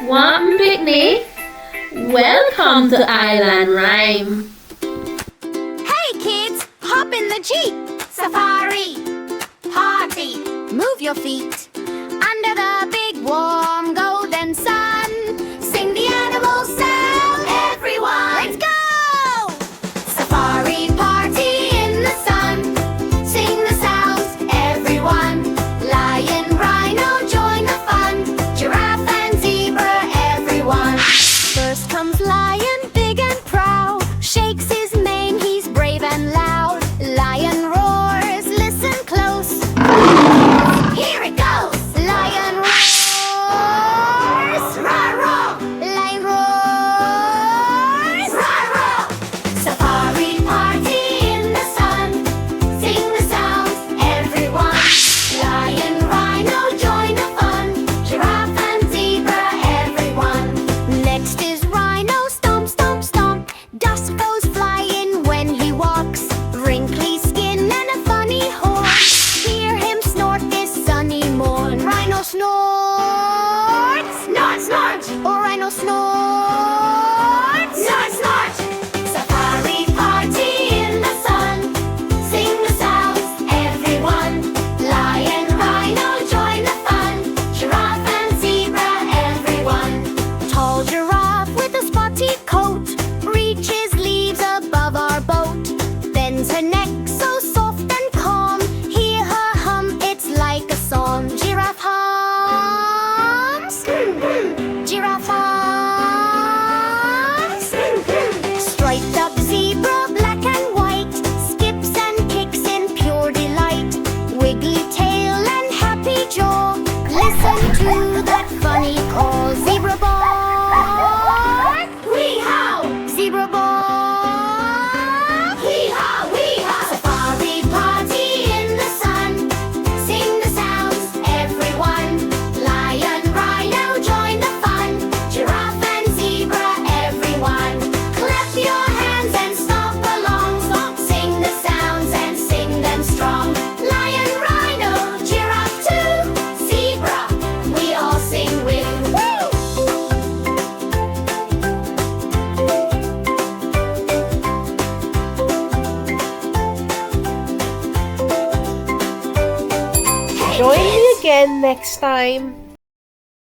Want picnic? Welcome to Island Rhyme. Hey kids, hop in the Jeep. Safari, party, move your feet. Under the big warm golden sun, sing the animal sound, everyone. Let's go! Safari party in the sun, sing the sounds, everyone. Lion, rhino, join the fun. Giraffe and zebra, everyone. First comes lion, big and proud. Shakes his mane, he's brave and loud. Lion roars, listen close. Here it goes. Lion roars, rah-rah. Lion roars, rah-rah. Safari party in the sun, sing the sounds, everyone. Lion, rhino, join the fun. Giraffe and zebra, everyone. Next is rhino, stomp, stomp, stomp. Dust goes flying when he walks. Wrinkly skin and a funny horn. Hear him snort this sunny morn. Rhino snort, snort, snort. Oh, rhino snort, snort, snort. Safari party in the sun, sing the sounds, everyone. Lion, rhino, join the fun. Giraffe and zebra, everyone. Tall giraffe with a spotty coat reaches leaves above our boat. Bends her neck so soft and calm. Hear her hum, it's like a song. Giraffe hums. Giraffe hums. Striped up zebra, black and white, skips and kicks in pure delight. Wiggly tail and happy jaw. Listen to that funny call. Zebra bark. Wee-haw. Zebra bark. Wee-haw, wee-haw. Safari party in the sun, sing the sounds, everyone. Lion, rhino, join the fun. Giraffe and zebra, everyone. Clap your hands and stomp along. Sing the sounds and sing them strong. Lion, rhino, giraffe too. Zebra, we all sing with. Woo! Hey, Join me kids. again next time.